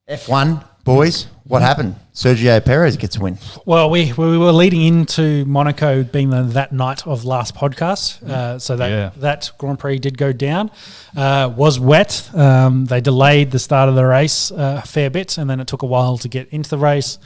F1, boys, what happened? Sergio Perez gets a win. Well, we were leading into Monaco being that night of last podcast. So that Grand Prix did go down. Was wet. They delayed the start of the race a fair bit, and then it took a while to get into the race.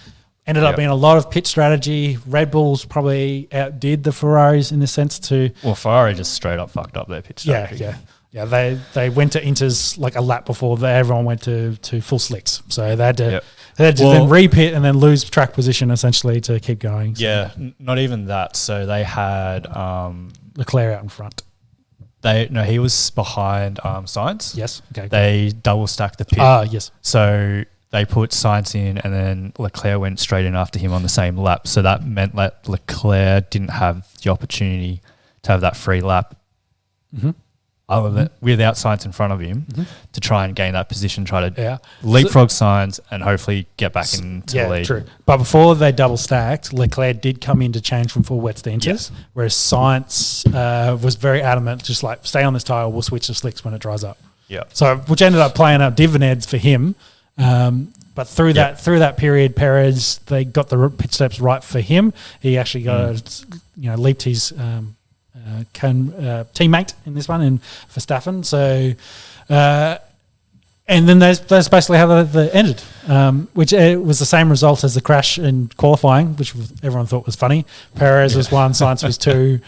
Ended up being a lot of pit strategy. Red Bulls probably outdid the Ferraris in the sense to... Well, Ferrari just straight up fucked up their pit strategy. Yeah, they went to Inters like a lap before everyone went to full slicks. So they had to then re-pit and then lose track position essentially to keep going. So. Yeah, not even that. So they had... Leclerc out in front. He was behind Sainz. Yes. Okay. They double stacked the pit. Yes. So they put Sainz in and then Leclerc went straight in after him on the same lap. So that meant that Leclerc didn't have the opportunity to have that free lap. Mm-hmm. Without Sainz in front of him to try and gain that position, try to leapfrog Sainz and hopefully get back into the lead. True. But before they double stacked, Leclerc did come in to change from full wets to Inters, whereas Sainz was very adamant, just like stay on this tyre, we'll switch to slicks when it dries up. Yeah. So which ended up playing out dividends for him. But through that period, Perez, they got the pit stops right for him. He actually got leaped his teammate in this one in Verstappen. So, and then that's basically how they ended, which was the same result as the crash in qualifying, which everyone thought was funny. Perez was 1, Sainz was 2,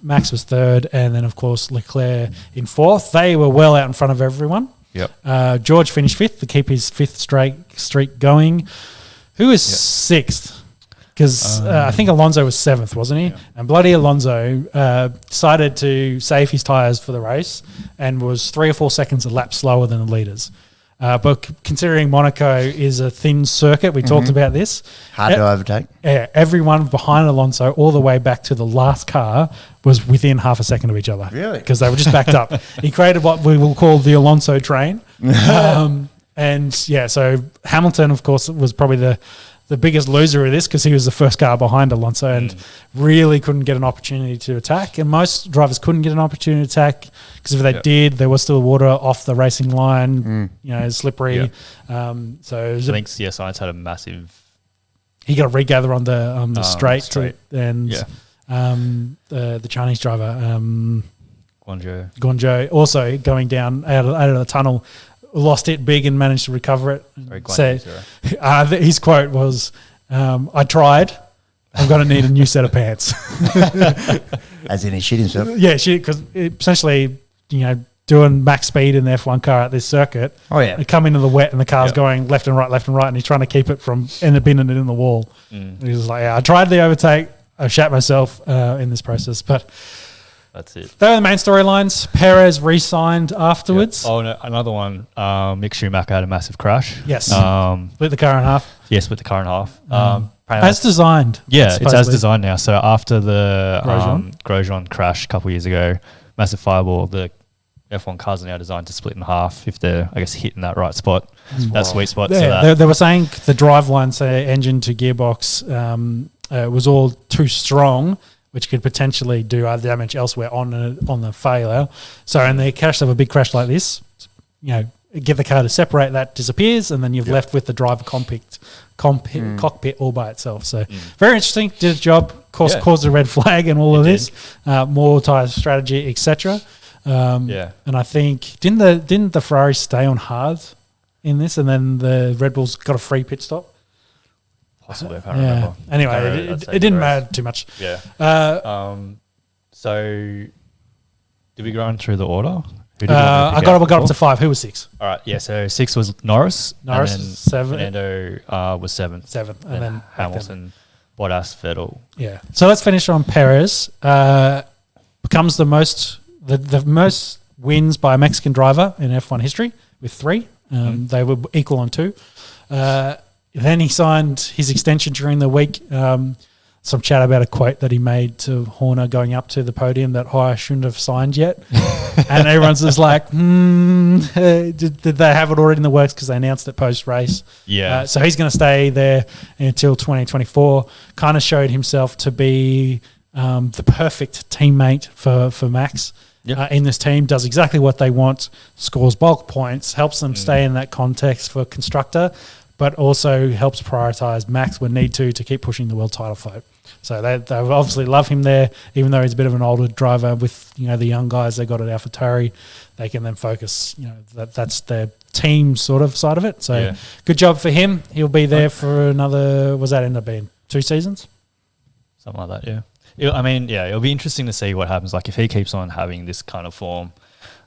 Max was 3rd, and then, of course, Leclerc in 4th. They were well out in front of everyone. Yep. George finished 5th to keep his 5th streak going. Who was 6th? Because I think Alonso was 7th, wasn't he? Yeah. And bloody Alonso decided to save his tyres for the race and was 3 or 4 seconds a lap slower than the leaders. But considering Monaco is a thin circuit, we talked about this. Hard to overtake. Yeah, everyone behind Alonso all the way back to the last car was within half a second of each other. Really? Because they were just backed up. He created what we will call the Alonso train. So Hamilton, of course, was probably the biggest loser of this because he was the first car behind Alonso and really couldn't get an opportunity to attack. And most drivers couldn't get an opportunity to attack because if they did, there was still water off the racing line, slippery. Yeah. So I think Sainz had a massive... He got a regather on the straight. And the Chinese driver, Guanzhou, also going down out of the tunnel, lost it big and managed to recover it. His quote was, I tried, I'm going to need a new set of pants. As in he shit himself? Yeah, because essentially, doing max speed in the F1 car at this circuit. Oh, yeah. They come into the wet and the car's going left and right, and he's trying to keep it from ending it in the wall. And he's like, I tried the overtake, I shat myself in this process, but... That's it. They were the main storylines. Perez re-signed afterwards. Yep. Oh, no, another one. Mick Schumacher had a massive crash. Yes. Split the car in half. Yes, split the car in half. As designed. Yeah, it's as designed now. So after the Grosjean crash a couple of years ago, massive fireball, the F1 cars are now designed to split in half if they're, I guess, hitting that right spot, that sweet spot. Yeah, they were saying the driveline, say engine to gearbox, was all too strong, which could potentially do other damage elsewhere on the failure. So in the crash of a big crash like this, get the car to separate, that disappears, and then you've left with the driver cockpit all by itself. So very interesting. Did a job. Caused a red flag and all of this. More tyre strategy, etc. And I think didn't the Ferrari stay on hard in this, and then the Red Bulls got a free pit stop. Possibly, I can't remember. Anyway, it didn't matter too much. Yeah. So, did we go on through the order? I got up to 5. Who was 6? All right, yeah. So 6 was Norris. And then 7. Fernando was 7. 7, and then Hamilton, Bottas, Vettel. Yeah. So let's finish on Perez. Becomes the most wins by a Mexican driver in F1 history with 3. They were equal on 2. Then he signed his extension during the week. Some chat about a quote that he made to Horner going up to the podium that I shouldn't have signed yet. And everyone's just like, did they have it already in the works because they announced it post-race? Yeah. So he's going to stay there until 2024. Kind of showed himself to be the perfect teammate for Max. in this team, does exactly what they want, scores bulk points, helps them stay in that context for constructor, but also helps prioritise Max when need to keep pushing the world title fight. So they obviously love him there, even though he's a bit of an older driver with, the young guys they got at AlphaTauri. They can then focus, that's their team sort of side of it. So good job for him. He'll be there for another, was that end up being 2 seasons? Something like that, yeah. It'll be interesting to see what happens. Like if he keeps on having this kind of form,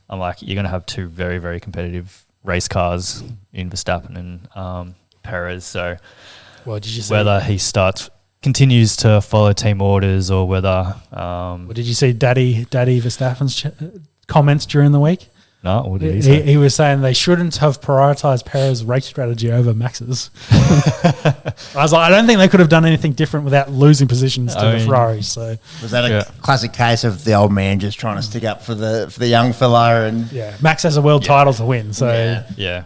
I'm like, you're going to have 2 very, very competitive race cars in Verstappen and Perez. So well, did you see whether he continues to follow team orders or whether... did you see Daddy Verstappen's comments during the week? No, what did he say? He was saying they shouldn't have prioritised Perez's race strategy over Max's. I was like, I don't think they could have done anything different without losing positions to the Ferraris. So was that a classic case of the old man just trying to stick up for the young fella? And Max has a world title to win. So yeah.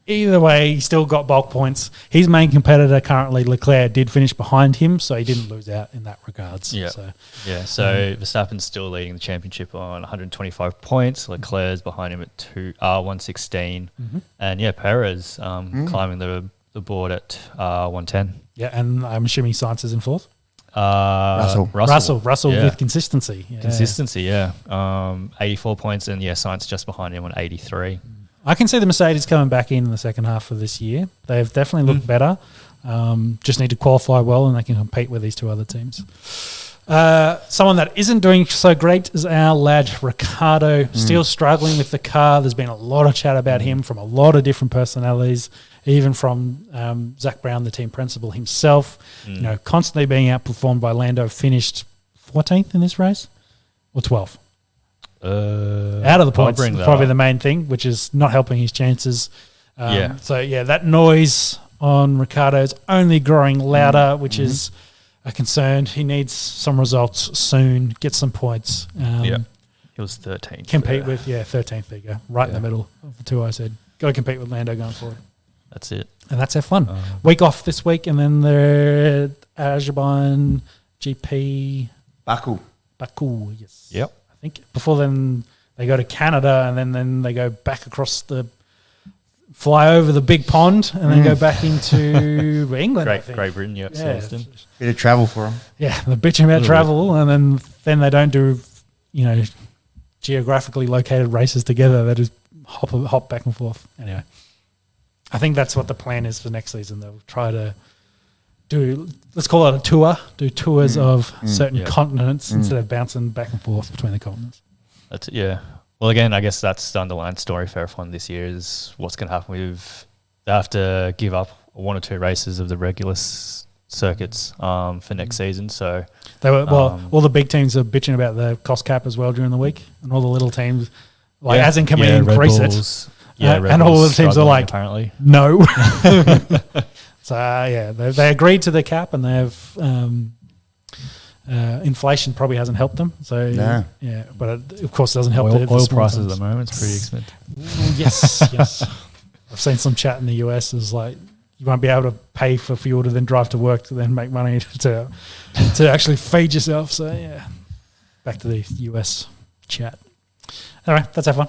Either way, he still got bulk points. His main competitor currently, Leclerc, did finish behind him, so he didn't lose out in that regards. Yeah. So Verstappen's still leading the championship on 125 points. Leclerc's behind him at 116. And Perez climbing the board at 110. Yeah, and I'm assuming Sainz is in 4th. Russell With consistency. Yeah. Consistency, 84 points, and Sainz just behind him on 83. I can see the Mercedes coming back in the second half of this year. They've definitely looked better. Just need to qualify well, and they can compete with these 2 other teams. Someone that isn't doing so great is our lad Ricciardo. Still struggling with the car. There's been a lot of chat about him from a lot of different personalities, even from Zach Brown, the team principal himself. Constantly being outperformed by Lando. Finished 14th in this race or 12th. Out of the points, probably the main thing, which is not helping his chances. So that noise on Ricciardo is only growing louder, which is a concern. He needs some results soon, get some points. He was 13th. Compete with 13th. There you go, right in the middle of the 2 I said. Got to compete with Lando going forward. That's it. And that's F1. Week off this week, and then the Azerbaijan GP Baku, yes. Yep. I think before then they go to Canada, and then they go back fly over the big pond, and then go back into England. Great Britain, Silverstone. Bit of travel for them. Yeah, they're bitching about travel, and then they don't do, geographically located races together. They just hop back and forth. Anyway, I think that's what the plan is for next season. They'll try to do, let's call it a tour, do tours of certain continents instead of bouncing back and forth between the continents. That's it, yeah. Well, again, I guess that's the underlying story for F1 this year is what's going to happen with, they have to give up 1 or 2 races of the regular circuits for next season. So they were, all the big teams are bitching about the cost cap as well during the week, and all the little teams, as in, can we increase it? And all the teams are like, apparently, no. So they agreed to the cap, and they have inflation probably hasn't helped them. So but it, of course, doesn't help. Oil prices at the moment, it's pretty expensive. Yes. I've seen some chat in the US is like you won't be able to pay for fuel to then drive to work to then make money to actually feed yourself. So back to the US chat. All right, that's F1.